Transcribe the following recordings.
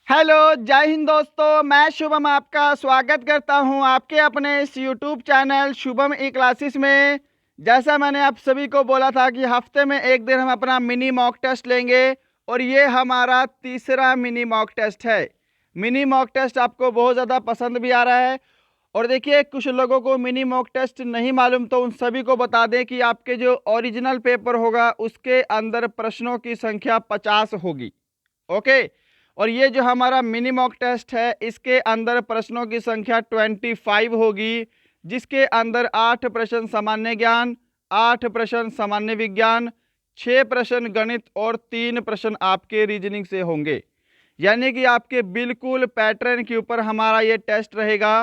Hello, जय हिंद दोस्तों। मैं शुभम आपका स्वागत करता हूं आपके अपने इस यूट्यूब चैनल शुभम ई क्लासेस में। जैसा मैंने आप सभी को बोला था कि हफ्ते में एक दिन हम अपना मिनी मॉक टेस्ट लेंगे और ये हमारा तीसरा मिनी मॉक टेस्ट है। मिनी मॉक टेस्ट आपको बहुत ज़्यादा पसंद भी आ रहा है। और देखिए, कुछ लोगों को मिनी मॉक टेस्ट नहीं मालूम, तो उन सभी को बता दें कि आपके जो ओरिजिनल पेपर होगा उसके अंदर प्रश्नों की संख्या 50 होगी। ओके। और ये जो हमारा मिनी मॉक टेस्ट है इसके अंदर प्रश्नों की संख्या 25 होगी, जिसके अंदर 8 प्रश्न सामान्य ज्ञान, 8 प्रश्न सामान्य विज्ञान, 6 प्रश्न गणित और 3 प्रश्न आपके रीजनिंग से होंगे। यानी कि आपके बिल्कुल पैटर्न के ऊपर हमारा ये टेस्ट रहेगा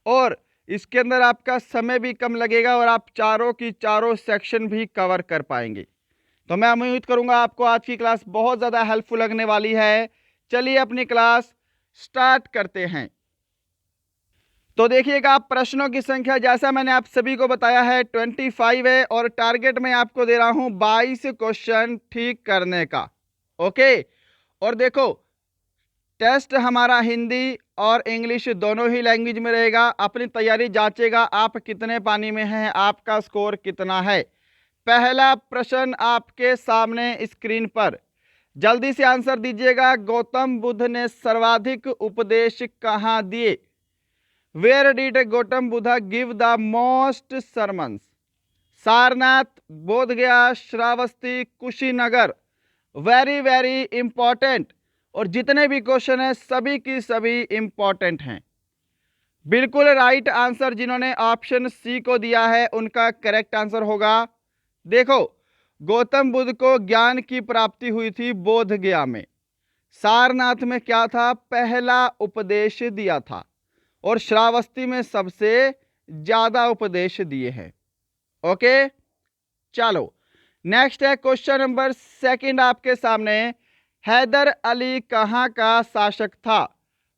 और इसके अंदर आपका समय भी कम लगेगा और आप चारों की चारों सेक्शन भी कवर कर पाएंगे। तो मैं उम्मीद करूंगा आपको आज की क्लास बहुत ज़्यादा हेल्पफुल लगने वाली है। चलिए अपनी क्लास स्टार्ट करते हैं। तो देखिएगा, प्रश्नों की संख्या जैसा मैंने आप सभी को बताया है 25 है और टारगेट मैं आपको दे रहा हूं 22 क्वेश्चन ठीक करने का। ओके। और देखो, टेस्ट हमारा हिंदी और इंग्लिश दोनों ही लैंग्वेज में रहेगा। अपनी तैयारी जांचेगा, आप कितने पानी में हैं, आपका स्कोर कितना है। पहला प्रश्न आपके सामने स्क्रीन पर, जल्दी से आंसर दीजिएगा। गौतम बुद्ध ने सर्वाधिक उपदेश कहाँ दिए? Where did Gautam Buddha give the most sermons? Sarnath, Bodhgaya, Shravasti, Kushinagar. Very very important. और जितने भी क्वेश्चन हैं सभी की सभी इंपॉर्टेंट हैं। बिल्कुल राइट आंसर जिन्होंने ऑप्शन सी को दिया है उनका करेक्ट आंसर होगा। देखो, गौतम बुद्ध को ज्ञान की प्राप्ति हुई थी बोध गया में। सारनाथ में क्या था? पहला उपदेश दिया था। और श्रावस्ती में सबसे ज्यादा उपदेश दिए हैं। ओके, चलो नेक्स्ट है क्वेश्चन नंबर सेकंड आपके सामने। हैदर अली कहाँ का शासक था?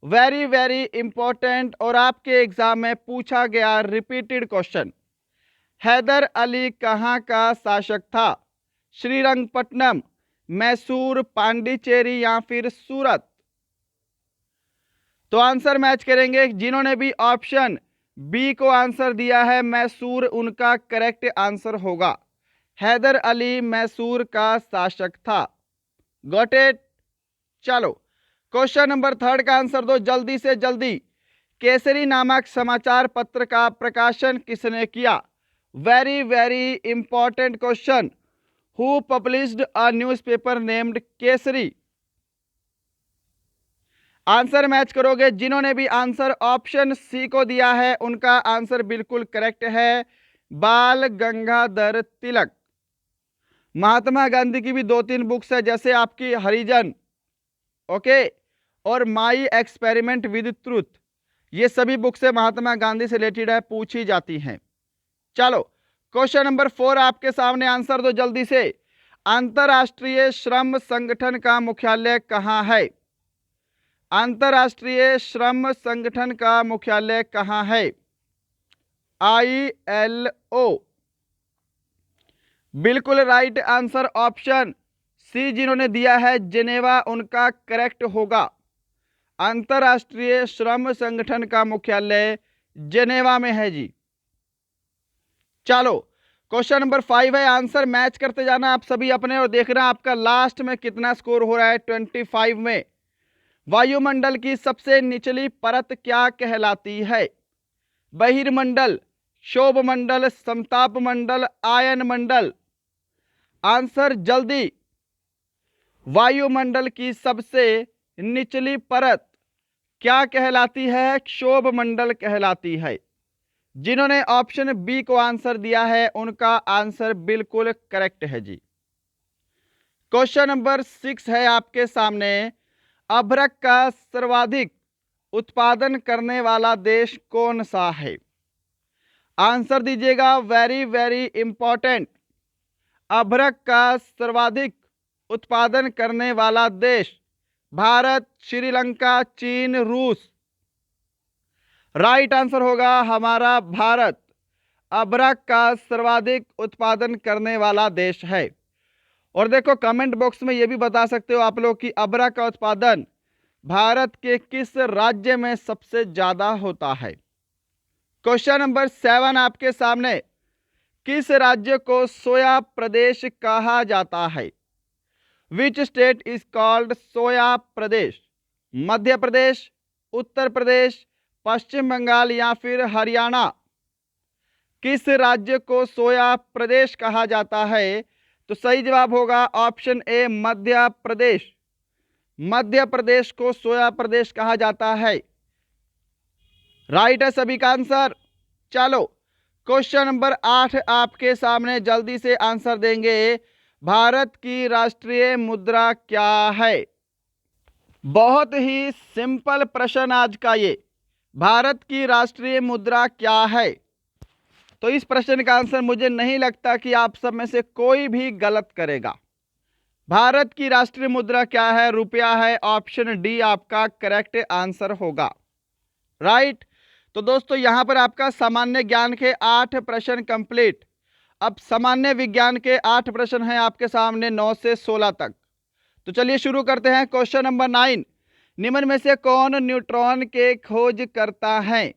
वेरी वेरी इंपॉर्टेंट और आपके एग्जाम में पूछा गया रिपीटेड क्वेश्चन। हैदर अली कहाँ का शासक था? श्रीरंगपट्टनम, मैसूर, पांडिचेरी या फिर सूरत? तो आंसर मैच करेंगे। जिन्होंने भी ऑप्शन बी को आंसर दिया है मैसूर, उनका करेक्ट आंसर होगा। हैदर अली मैसूर का शासक था। Got it? चलो क्वेश्चन नंबर थर्ड का आंसर दो जल्दी से जल्दी। केसरी नामक समाचार पत्र का प्रकाशन किसने किया? Very very important question. Who published a newspaper named Kesari? Answer match करोगे। जिन्होंने भी आंसर ऑप्शन सी को दिया है उनका आंसर बिल्कुल करेक्ट है, बाल गंगाधर तिलक। महात्मा गांधी की भी 2-3 बुक्स है, जैसे आपकी हरिजन, ओके, और माई एक्सपेरिमेंट विद ट्रूथ। ये सभी बुक्स महात्मा गांधी से रिलेटेड है, पूछी जाती हैं। चलो क्वेश्चन नंबर 4 आपके सामने, आंसर दो जल्दी से। अंतरराष्ट्रीय श्रम संगठन का मुख्यालय कहाँ है? अंतरराष्ट्रीय श्रम संगठन का मुख्यालय कहाँ है? ILO। बिल्कुल राइट आंसर ऑप्शन सी जिन्होंने दिया है जेनेवा, उनका करेक्ट होगा। अंतरराष्ट्रीय श्रम संगठन का मुख्यालय जेनेवा में है जी। चलो क्वेश्चन नंबर 5 है, आंसर मैच करते जाना आप सभी अपने और देखना आपका लास्ट में कितना स्कोर हो रहा है 25 में। वायुमंडल की सबसे निचली परत क्या कहलाती है? बहिर्मंडल, क्षोभ मंडल, समताप मंडल, आयन मंडल? आंसर जल्दी। वायुमंडल की सबसे निचली परत क्या कहलाती है? क्षोभ मंडल कहलाती है। जिन्होंने ऑप्शन बी को आंसर दिया है उनका आंसर बिल्कुल करेक्ट है जी। क्वेश्चन नंबर 6 है आपके सामने। अभ्रक का सर्वाधिक उत्पादन करने वाला देश कौन सा है? आंसर दीजिएगा, वेरी वेरी इंपॉर्टेंट। अभ्रक का सर्वाधिक उत्पादन करने वाला देश भारत, श्रीलंका, चीन, रूस? राइट आंसर होगा हमारा भारत। अभ्रक का सर्वाधिक उत्पादन करने वाला देश है। और देखो, कमेंट बॉक्स में ये भी बता सकते हो आप लोग कि अभ्रक का उत्पादन भारत के किस राज्य में सबसे ज्यादा होता है? क्वेश्चन नंबर 7 आपके सामने, किस राज्य को सोया प्रदेश कहा जाता है? विच स्टेट इज कॉल्ड सोया प्रदेश? मध्य प्रदेश, उत्तर प्रदेश, पश्चिम बंगाल या फिर हरियाणा? किस राज्य को सोया प्रदेश कहा जाता है? तो सही जवाब होगा ऑप्शन ए मध्य प्रदेश। मध्य प्रदेश को सोया प्रदेश कहा जाता है। राइट है सभी का आंसर। चलो क्वेश्चन नंबर 8 आपके सामने, जल्दी से आंसर देंगे। भारत की राष्ट्रीय मुद्रा क्या है? बहुत ही सिंपल प्रश्न आज का ये। भारत की राष्ट्रीय मुद्रा क्या है? तो इस प्रश्न का आंसर मुझे नहीं लगता कि आप सब में से कोई भी गलत करेगा। भारत की राष्ट्रीय मुद्रा क्या है? रुपया है। ऑप्शन डी आपका करेक्ट आंसर होगा। राइट। तो दोस्तों यहां पर आपका सामान्य ज्ञान के 8 प्रश्न कंप्लीट। अब सामान्य विज्ञान के 8 प्रश्न हैं आपके सामने 9 से 16 तक। तो चलिए शुरू करते हैं। क्वेश्चन नंबर 9, निम्न में से कौन न्यूट्रॉन के खोज करता है?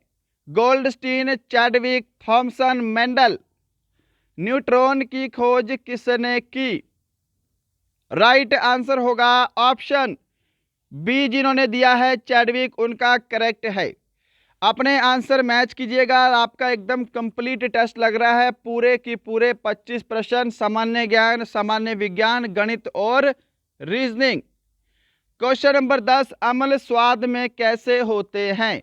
Goldstein, Chadwick, Thomson, Mendel? Neutron की खोज किसने की? राइट आंसर होगा ऑप्शन बी, जिन्होंने दिया है चैडविक, उनका करेक्ट है। अपने आंसर मैच कीजिएगा। आपका एकदम कंप्लीट टेस्ट लग रहा है। पूरे की पूरे 25 प्रश्न, सामान्य ज्ञान, सामान्य विज्ञान, गणित और रीजनिंग। क्वेश्चन नंबर 10, अम्ल स्वाद में कैसे होते हैं?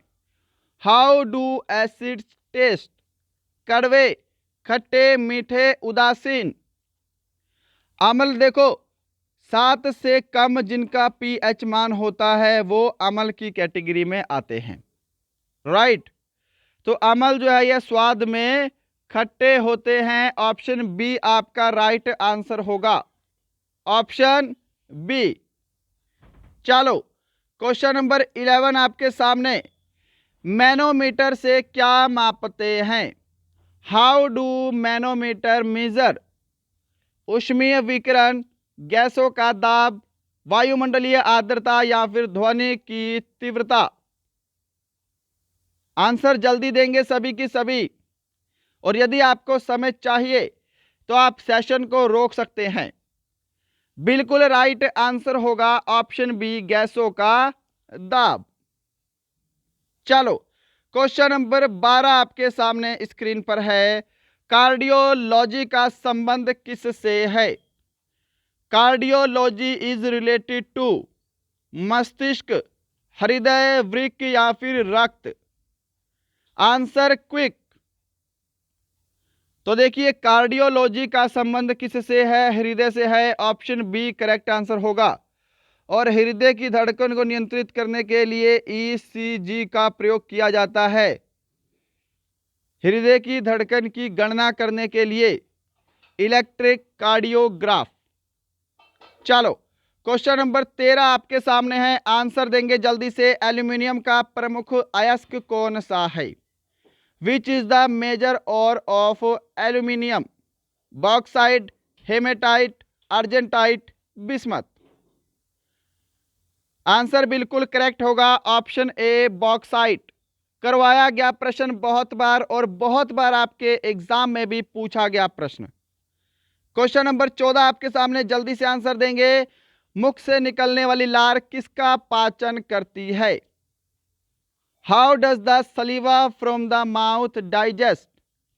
How do acids taste? कड़वे, खट्टे, मीठे, उदासीन? अम्ल देखो 7 से कम जिनका पीएच मान होता है वो अम्ल की कैटेगरी में आते हैं। राइट। तो अम्ल जो है यह स्वाद में खट्टे होते हैं। ऑप्शन बी आपका राइट आंसर होगा। Option B. चलो क्वेश्चन नंबर 11 आपके सामने, मैनोमीटर से क्या मापते हैं? How do manometer measure? ऊष्मीय विकिरण, गैसों का दाब, वायुमंडलीय आर्द्रता या फिर ध्वनि की तीव्रता? आंसर जल्दी देंगे सभी की सभी। और यदि आपको समय चाहिए तो आप सेशन को रोक सकते हैं। बिल्कुल राइट आंसर होगा ऑप्शन बी, गैसों का दाब। चलो क्वेश्चन नंबर 12 आपके सामने स्क्रीन पर है, कार्डियोलॉजी का संबंध किससे है? कार्डियोलॉजी इज रिलेटेड टू मस्तिष्क, हृदय, वृक्क या फिर रक्त? Answer quick. तो देखिए कार्डियोलॉजी का संबंध किससे है? हृदय से है। ऑप्शन बी करेक्ट आंसर होगा। और हृदय की धड़कन को नियंत्रित करने के लिए ईसीजी का प्रयोग किया जाता है। हृदय की धड़कन की गणना करने के लिए इलेक्ट्रिक कार्डियोग्राफ। चलो क्वेश्चन नंबर 13 आपके सामने है। आंसर देंगे जल्दी से। एल्यूमिनियम का प्रमुख अयस्क कौन सा है? Which is the major ore of aluminium? Bauxite, hematite, argentite, bismuth? Answer बिल्कुल करेक्ट होगा ऑप्शन ए बॉक्साइट। करवाया गया प्रश्न बहुत बार और बहुत बार आपके एग्जाम में भी पूछा गया प्रश्न। क्वेश्चन नंबर 14 आपके सामने, जल्दी से आंसर देंगे। मुख से निकलने वाली लार किसका पाचन करती है? How does the सलीवा from the mouth digest?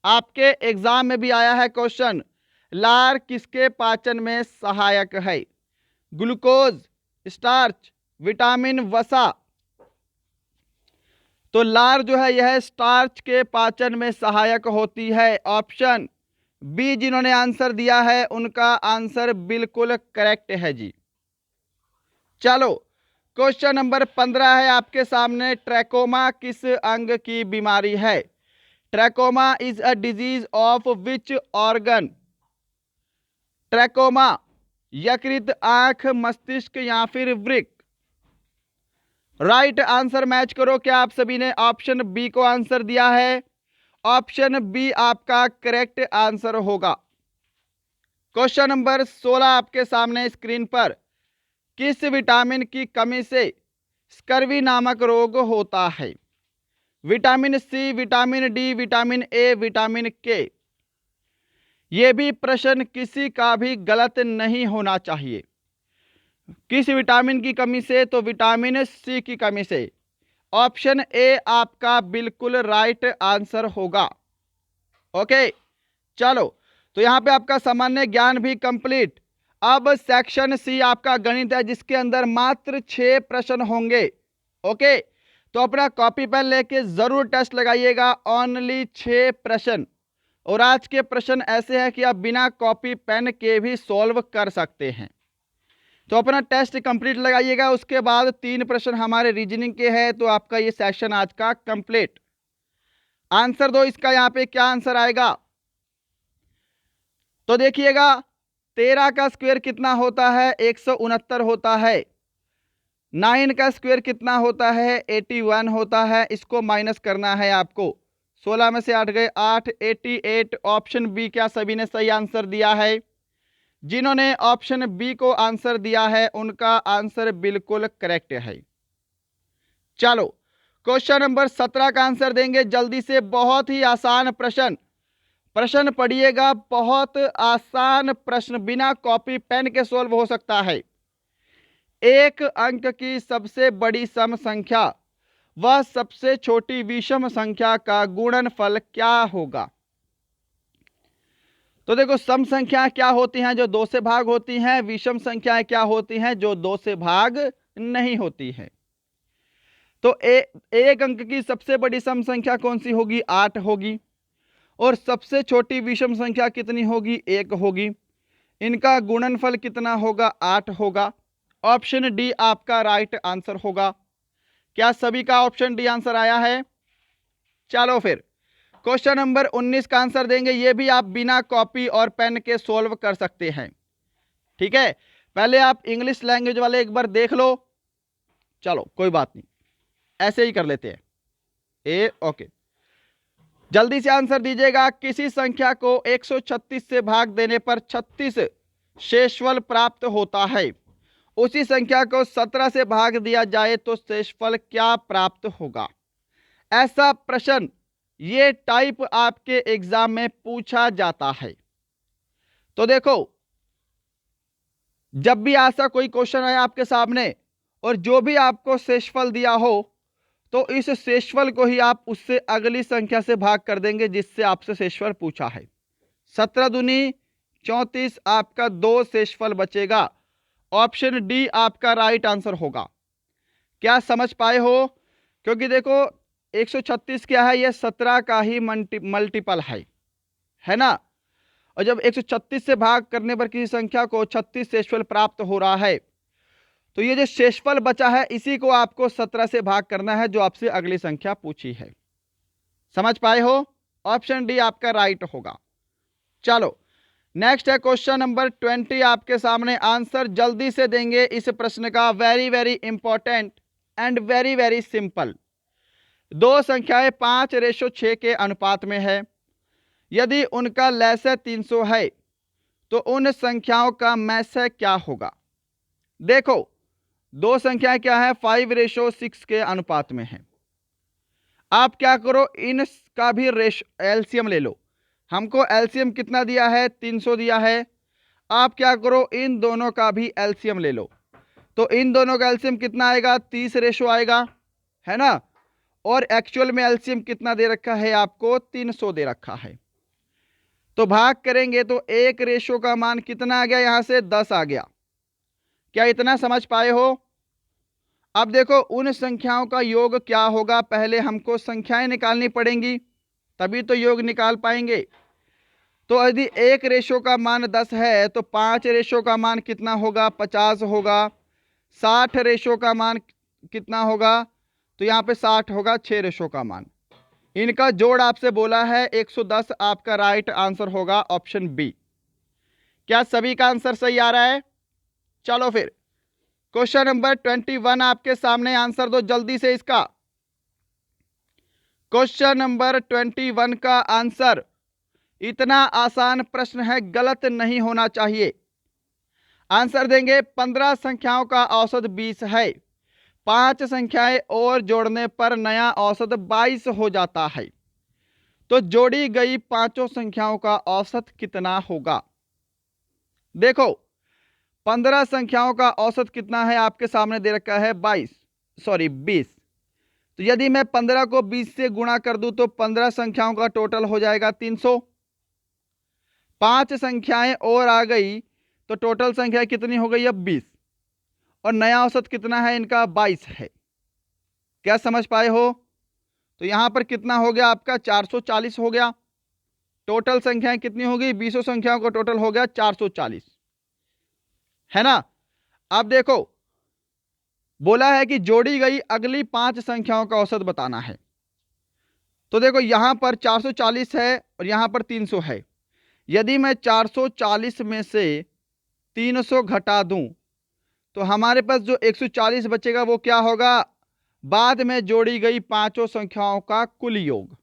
आपके एग्जाम में भी आया है क्वेश्चन। लार किसके पाचन में सहायक है? ग्लूकोज, स्टार्च, विटामिन, वसा? तो लार जो है यह स्टार्च के पाचन में सहायक होती है। ऑप्शन बी जिन्होंने आंसर दिया है उनका आंसर बिल्कुल करेक्ट है जी। चलो क्वेश्चन नंबर 15 है आपके सामने, ट्रैकोमा किस अंग की बीमारी है? Trachoma is a disease of which organ? Trachoma यकृत, आंख, मस्तिष्क या फिर वृक्क? राइट आंसर मैच करो। क्या आप सभी ने ऑप्शन बी को आंसर दिया है? ऑप्शन बी आपका करेक्ट आंसर होगा। क्वेश्चन नंबर 16 आपके सामने स्क्रीन पर, किस विटामिन की कमी से स्कर्वी नामक रोग होता है? Vitamin C, vitamin D, vitamin A, vitamin K. ये भी प्रश्न किसी का भी गलत नहीं होना चाहिए। किस विटामिन की कमी से? तो विटामिन सी की कमी से। ऑप्शन ए आपका बिल्कुल राइट आंसर होगा। ओके, चलो, तो यहां पे आपका सामान्य ज्ञान भी कंप्लीट। अब सेक्शन सी आपका गणित है, जिसके अंदर मात्र 6 प्रश्न होंगे। ओके, तो अपना कॉपी पेन लेके जरूर टेस्ट लगाइएगा। ओनली 6 प्रश्न, और आज के प्रश्न ऐसे हैं कि आप बिना कॉपी पेन के भी सॉल्व कर सकते हैं। तो अपना टेस्ट कंप्लीट लगाइएगा। उसके बाद 3 प्रश्न हमारे रीजनिंग के हैं, तो आपका ये सेक्शन आज का कंप्लीट। आंसर दो इसका, यहां पे क्या आंसर आएगा? तो देखिएगा, 13 का स्क्वायर कितना होता है? 169 होता है। 9 का स्क्वायर कितना होता है? 81 होता है। इसको माइनस करना है आपको। 16 में से 8 गए 8, 88। ऑप्शन बी, क्या सभी ने सही आंसर दिया है? जिन्होंने ऑप्शन बी को आंसर दिया है उनका आंसर बिल्कुल करेक्ट है। चलो, क्वेश्चन नंबर 17 का आंसर देंगे जल्दी से। बहुत ही आसान प्रश्न पढ़िएगा। बहुत आसान प्रश्न, बिना कॉपी पेन के सोल्व हो सकता है। एक अंक की सबसे बड़ी सम संख्या व सबसे छोटी विषम संख्या का गुणनफल क्या होगा? तो देखो, सम संख्या क्या होती हैं? जो 2 से भाग होती हैं। विषम संख्याएं क्या होती हैं? जो 2 से भाग नहीं होती है। तो एक अंक की सबसे बड़ी सम संख्या कौन सी होगी? 8 होगी। और सबसे छोटी विषम संख्या कितनी होगी? 1 होगी। इनका गुणनफल कितना होगा? 8 होगा। ऑप्शन डी आपका राइट आंसर होगा। क्या सभी का ऑप्शन डी आंसर आया है? चलो फिर क्वेश्चन नंबर 19 का आंसर देंगे। ये भी आप बिना कॉपी और पेन के सोल्व कर सकते हैं। ठीक है, पहले आप इंग्लिश लैंग्वेज वाले एक बार देख लो। चलो कोई बात नहीं, ऐसे ही कर लेते हैं। ओके, जल्दी से आंसर दीजिएगा। किसी संख्या को 136 से भाग देने पर 36 शेषफल प्राप्त होता है। उसी संख्या को 17 से भाग दिया जाए तो शेषफल क्या प्राप्त होगा? ऐसा प्रश्न, ये टाइप आपके एग्जाम में पूछा जाता है। तो देखो, जब भी ऐसा कोई क्वेश्चन आए आपके सामने और जो भी आपको शेषफल दिया हो, तो इस शेषफल को ही आप उससे अगली संख्या से भाग कर देंगे जिससे आपसे शेषफल पूछा है। 17 दूनी 34, आपका 2 शेषफल बचेगा। ऑप्शन डी आपका राइट आंसर होगा। क्या समझ पाए हो? क्योंकि देखो, 136 क्या है? ये 17 का ही मल्टीपल है ना। और जब 136 से भाग करने पर किसी संख्या को 36 शेषफल प्राप्त हो रहा है, तो ये जो शेषफल बचा है इसी को आपको 17 से भाग करना है, जो आपसे अगली संख्या पूछी है। समझ पाए हो? ऑप्शन डी आपका राइट होगा। चलो, नेक्स्ट है क्वेश्चन नंबर 20 आपके सामने। आंसर जल्दी से देंगे इस प्रश्न का। Very very important and very very simple. 2 संख्याएं 5:6 के अनुपात में है। यदि उनका लसाअ 300 है तो उन संख्याओं का मैसाअ क्या होगा? देखो, 2 संख्याएं क्या है? 5:6 के अनुपात में है। आप क्या करो, इनका भी एलसीएम ले लो। हमको एलसीएम कितना दिया है? 300 दिया है। आप क्या करो, इन दोनों का भी एलसीएम ले लो। तो इन दोनों का एलसीएम कितना आएगा? 30 आएगा, है ना। और एक्चुअल में एलसीएम कितना दे रखा है आपको? 300 दे रखा है। तो भाग करेंगे तो 1 का मान कितना आ गया? यहां से 10 आ गया। क्या इतना समझ पाए हो? अब देखो, उन संख्याओं का योग क्या होगा? पहले हमको संख्याएं निकालनी पड़ेंगी, तभी तो योग निकाल पाएंगे। तो यदि 1 का मान 10 है तो 5 का मान कितना होगा? 50 होगा। 60 का मान कितना होगा? तो यहाँ पे 60 होगा। 6 का मान, इनका जोड़ आपसे बोला है 110। आपका राइट आंसर होगा ऑप्शन बी। क्या सभी का आंसर सही आ रहा है? चलो फिर क्वेश्चन नंबर 21 आपके सामने। आंसर दो जल्दी से इसका। क्वेश्चन नंबर 21 का आंसर, इतना आसान प्रश्न है, गलत नहीं होना चाहिए। आंसर देंगे 15 संख्याओं का औसत 20 है 5 संख्याएं और जोड़ने पर नया औसत 22 हो जाता है। तो जोड़ी गई पांचों संख्याओं का औसत कितना होगा? देखो 15 संख्याओं का औसत कितना है आपके सामने दे रखा है 20। तो यदि मैं 15 को 20 से गुणा कर दूं तो 15 संख्याओं का टोटल हो जाएगा 300। 5 संख्याएं और आ गई तो टोटल संख्या कितनी हो गई अब 20, और नया औसत कितना है इनका 22 है। क्या समझ पाए हो? तो यहां पर कितना हो गया आपका 440 हो गया। टोटल संख्याएं कितनी हो गई? 20 संख्याओं का टोटल हो गया 440, है ना। अब देखो बोला है कि जोड़ी गई अगली 5 संख्याओं का औसत बताना है। तो देखो यहां पर 440 है और यहां पर 300 है। यदि मैं 440 में से 300 घटा दूं तो हमारे पास जो 140 बचेगा वो क्या होगा? बाद में जोड़ी गई पांचों संख्याओं का कुल योग।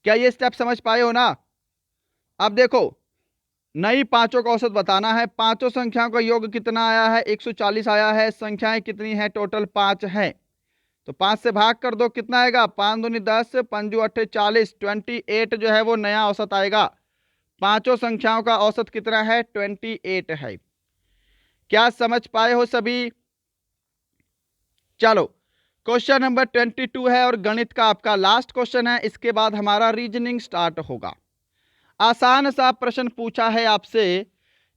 क्या ये स्टेप समझ पाए हो ना? अब देखो नई पांचों का औसत बताना है। पांचों संख्याओं का योग कितना आया है? 140 आया है। संख्याएं कितनी है? टोटल 5 है। तो 5 से भाग कर दो, कितना आएगा? 5 दूनी 10, 5 8 40, 28 जो है वो नया औसत आएगा। पांचों संख्याओं का औसत कितना है? 28 है। क्या समझ पाए हो सभी? चलो क्वेश्चन नंबर 22 है और गणित का आपका लास्ट क्वेश्चन है। इसके बाद हमारा रीजनिंग स्टार्ट होगा। आसान सा प्रश्न पूछा है आपसे,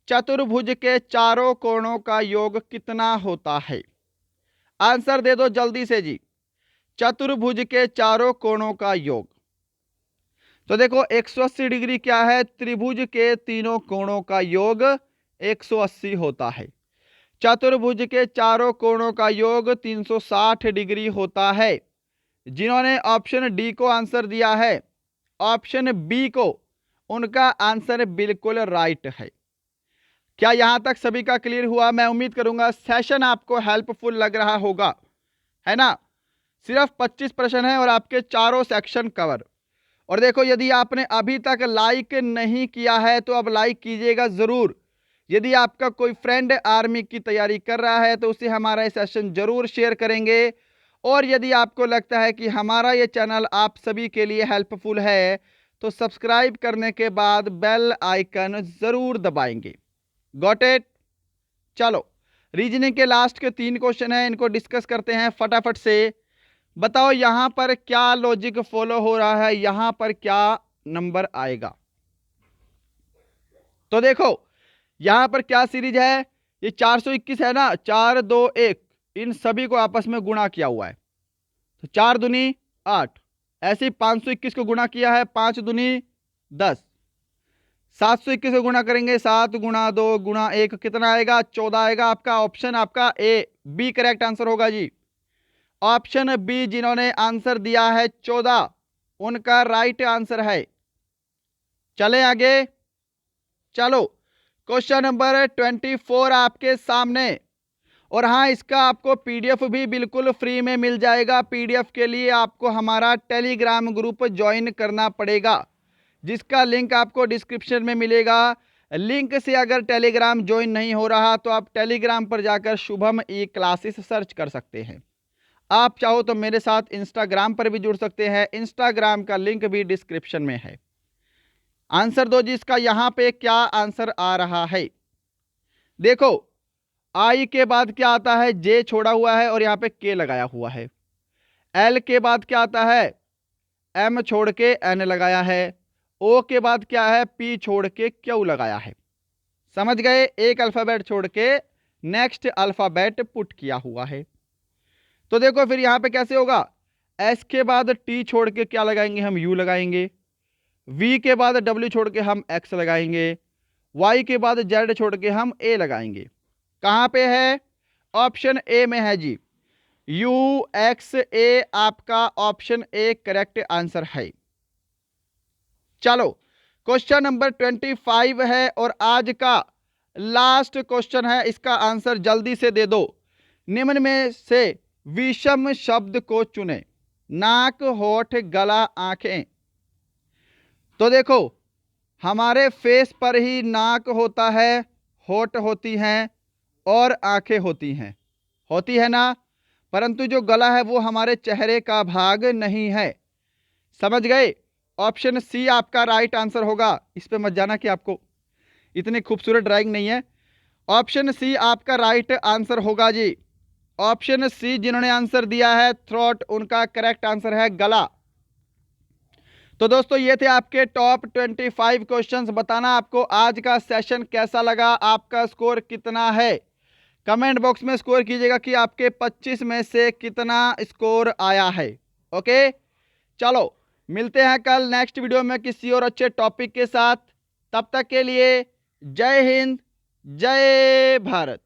चतुर्भुज के चारों कोणों का योग कितना होता है? आंसर दे दो जल्दी से जी। चतुर्भुज के चारों कोणों का योग। तो देखो 180 डिग्री क्या है? त्रिभुज के तीनों कोणों का योग 180 होता है। चतुर्भुज के चारों कोणों का योग 360 डिग्री होता है। जिन्होंने ऑप्शन डी को आंसर दिया है, ऑप्शन बी को, उनका आंसर बिल्कुल राइट है। क्या यहां तक सभी का क्लियर हुआ? मैं उम्मीद करूंगा सेशन आपको हेल्पफुल लग रहा होगा, है ना। सिर्फ 25 प्रश्न है और आपके चारों सेक्शन कवर। और देखो यदि आपने अभी तक लाइक नहीं किया है तो अब लाइक कीजिएगा जरूर। यदि आपका कोई फ्रेंड आर्मी की तैयारी कर रहा है तो उसे हमारा ये सेशन जरूर शेयर करेंगे। और यदि आपको लगता है कि हमारा ये चैनल आप सभी के लिए हेल्पफुल है तो सब्सक्राइब करने के बाद बेल आइकन जरूर दबाएंगे। Got it? चलो रीजनिंग के लास्ट के 3 क्वेश्चन हैं, इनको डिस्कस करते हैं फटाफट से। बताओ यहां पर क्या लॉजिक फॉलो हो रहा है, यहां पर क्या नंबर आएगा? तो देखो यहां पर क्या सीरीज है? ये 421 है ना, 4 2 1, इन सभी को आपस में गुणा किया हुआ है। तो 4 दूनी 8, ऐसे ही 521 को गुणा किया है, 5 दूनी 10। 721 को गुणा करेंगे, 7 गुणा 2 गुणा 1 कितना आएगा? 14 आएगा। आपका ऑप्शन आपका ए बी करेक्ट आंसर होगा जी। ऑप्शन बी जिन्होंने आंसर दिया है 14, उनका राइट आंसर है। चले आगे। चलो क्वेश्चन नंबर 24 आपके सामने। और हाँ, इसका आपको पीडीएफ भी बिल्कुल फ्री में मिल जाएगा। पीडीएफ के लिए आपको हमारा टेलीग्राम ग्रुप ज्वाइन करना पड़ेगा, जिसका लिंक आपको डिस्क्रिप्शन में मिलेगा। लिंक से अगर टेलीग्राम ज्वाइन नहीं हो रहा तो आप टेलीग्राम पर जाकर शुभम ई क्लासेस सर्च कर सकते हैं। आप चाहो तो मेरे साथ इंस्टाग्राम पर भी जुड़ सकते हैं, इंस्टाग्राम का लिंक भी डिस्क्रिप्शन में है। आंसर दो जी, इसका यहां पे क्या आंसर आ रहा है? देखो आई के बाद क्या आता है? जे छोड़ा हुआ है और यहां पे के लगाया हुआ है। एल के बाद क्या आता है? एम छोड़ के एन लगाया है। ओ के बाद क्या है? पी छोड़ के क्यू लगाया है। समझ गए? एक अल्फाबेट छोड़ के नेक्स्ट अल्फाबेट पुट किया हुआ है। तो देखो फिर यहां पे कैसे होगा? एस के बाद टी छोड़ के क्या लगाएंगे? हम यू लगाएंगे। वी के बाद डब्ल्यू छोड़ के हम एक्स लगाएंगे। वाई के बाद जेड छोड़ के हम ए लगाएंगे। कहां पे है? ऑप्शन ए में है जी। यू एक्स ए आपका ऑप्शन ए करेक्ट आंसर है। चलो क्वेश्चन नंबर 25 है और आज का लास्ट क्वेश्चन है। इसका आंसर जल्दी से दे दो। निम्न में से विषम शब्द को चुने। नाक, होठ, गला, आंखें। तो देखो हमारे फेस पर ही नाक होता है, होठ होती हैं और आंखें होती हैं, होती है ना। परंतु जो गला है वो हमारे चेहरे का भाग नहीं है। समझ गए? ऑप्शन सी आपका राइट आंसर होगा। इस पे मत जाना कि आपको इतनी खूबसूरत ड्राइंग नहीं है। ऑप्शन सी आपका राइट आंसर होगा जी। ऑप्शन सी जिन्होंने आंसर दिया है थ्रोट, उनका करेक्ट आंसर है गला। तो दोस्तों ये थे आपके टॉप 25 क्वेश्चंस। बताना आपको आज का सेशन कैसा लगा, आपका स्कोर कितना है। कमेंट बॉक्स में स्कोर कीजिएगा कि आपके 25 में से कितना स्कोर आया है। ओके, चलो मिलते हैं कल नेक्स्ट वीडियो में किसी और अच्छे टॉपिक के साथ। तब तक के लिए जय हिंद, जय भारत।